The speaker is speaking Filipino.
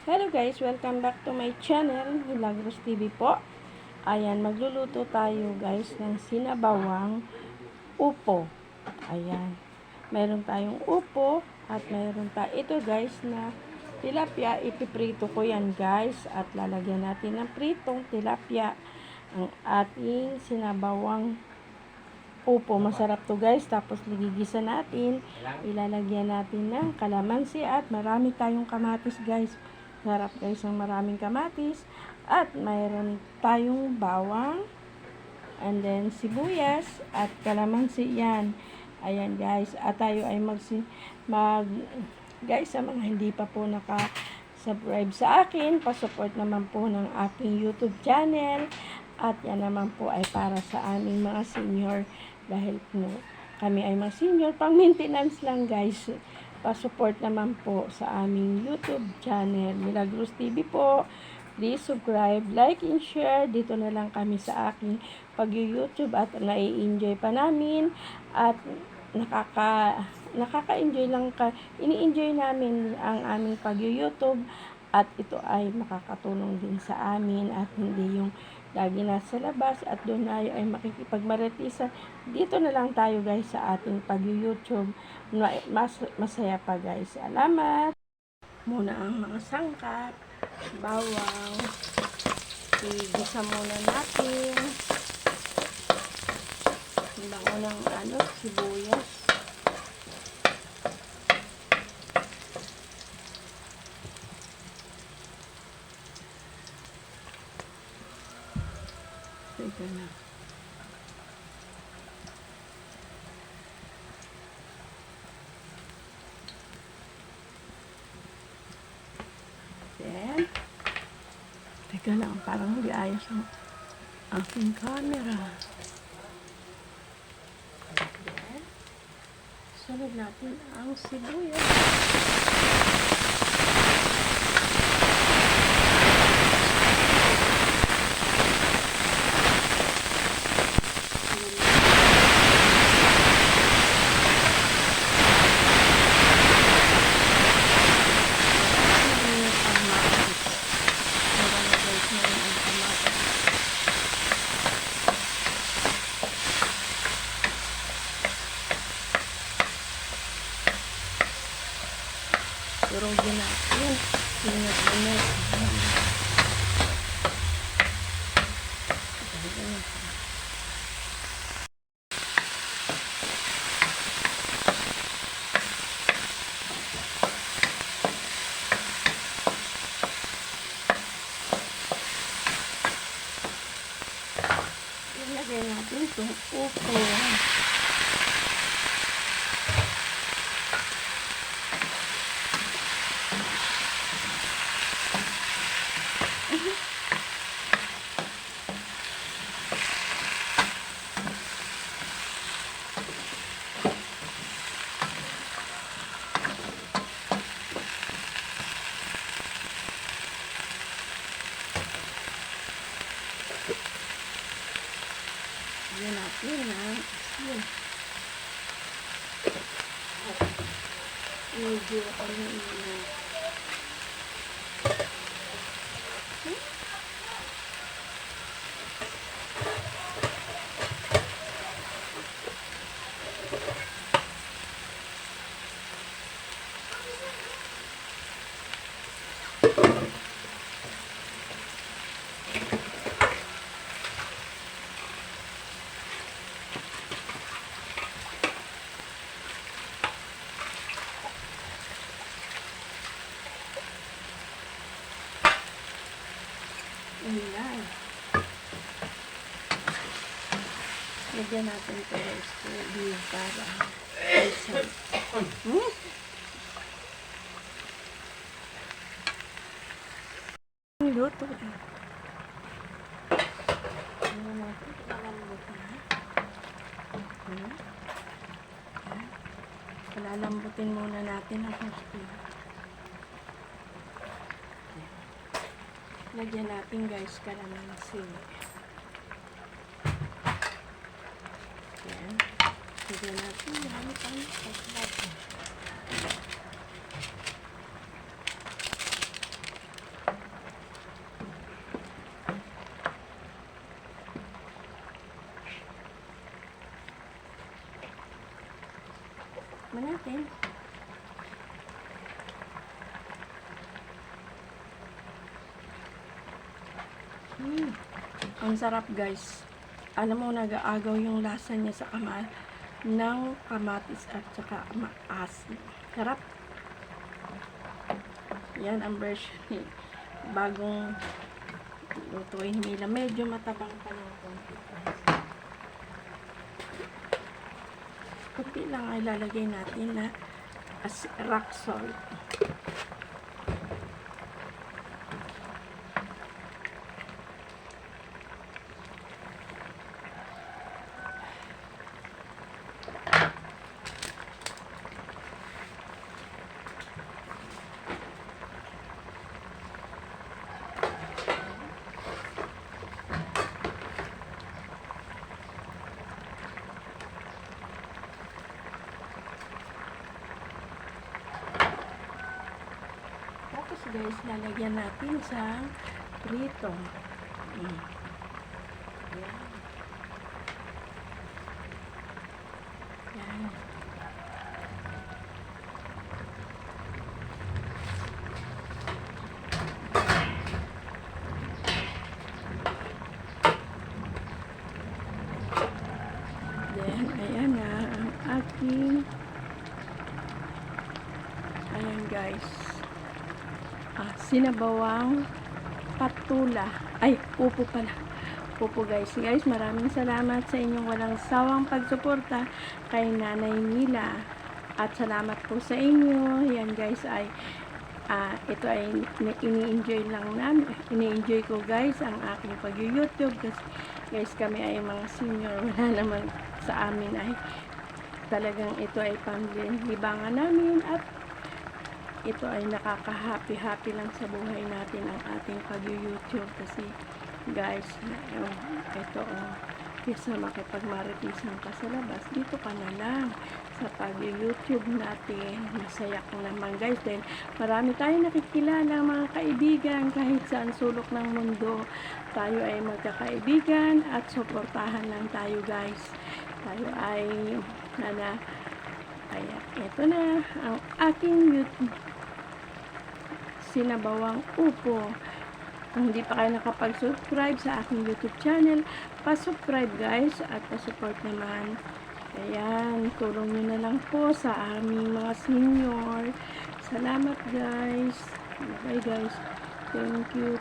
Hello guys, welcome back to my channel, Milagros TV po. Ayan, magluluto tayo guys ng sinabawang upo. Ayan, meron tayong upo at meron ito guys na tilapia. Ipiprito ko yan guys at lalagyan natin ng pritong tilapia ang ating sinabawang upo. Masarap to guys. Tapos ligigisa natin, ilalagyan natin ng kalamansi at marami tayong kamatis guys. Sarap guys ng maraming kamatis. At mayroon tayong bawang. And then sibuyas at kalamansi yan. Ayan guys. At tayo ay guys, sa mga hindi pa po subscribe sa akin, pasupport naman po ng aking YouTube channel. At yan naman po ay para sa aming mga senior. Dahil po kami ay mga senior, pang maintenance lang guys. Pa-support naman po sa aming YouTube channel, Milagros TV po. Please subscribe, like, and share. Dito na lang kami sa aking pag-YouTube at nai-enjoy pa namin. At nakaka-enjoy lang ini-enjoy namin ang aming pag-YouTube. At ito ay makakatulong din sa amin at hindi yung lagi nasa labas at doon ay makikipagmaritisan. Dito na lang tayo guys sa ating pag-YouTube. Masaya pa guys. Salamat! Muna ang mga sangkap. Bawang. Igisa muna natin. Unang sibuyas. Ito na. Then, teka lang, parang hindi ayos ang aking camera. Then, sunod natin ang sibuyas. Durugin natin. Ingat-ingat. Ilagay natin itong upo. Yan natin na asin. Medyo ano na. Ayan. Lagyan natin ito guys para isa. Luto. Ayan natin. Palalambutin muna natin ang gusto. Lagyan natin guys kalamansi. Ayan. Lagyan natin yan pang paglato. natin. Ang sarap guys. Alam mo, nag-aagaw yung lasa niya sa ng kamatis at saka maasim. Sarap. Yan ang version ni bagong lutuin nila. Medyo matabang pa ng konti. Kunti lang ay lalagay natin na rock salt. Tapos guys, lalagyan natin sa prito. Yan. Yan. Then, ayan na ang aking guys. Sinabawang patula. Ay, upo pala. Upo guys. Guys, maraming salamat sa inyong walang sawang pagsuporta kay Nanay Mila. At salamat po sa inyo. Yan guys ay ito ay ini-enjoy lang namin. Ini-enjoy ko guys ang aking pag-YouTube kasi guys kami ay mga senior. Wala naman sa amin ay talagang ito ay panglibangan namin at ito ay nakaka-happy lang sa buhay natin ang ating pag-YouTube kasi guys, ito kaysa makipagmaritisan ka sa labas, dito ka na lang sa pag-YouTube natin. Masaya ko naman guys dahil marami tayong nakikilala mga kaibigan kahit saan sulok ng mundo. Tayo ay magkakaibigan at suportahan lang tayo guys. Tayo ay ayan, ito na ang aking YouTube sinabawang upo. Kung hindi pa kayo nakapag-subscribe sa aking YouTube channel, pa-subscribe guys at pa-support naman. Ayan, tulong nyo na lang po sa aming mga senior. Salamat guys. Bye guys. Thank you.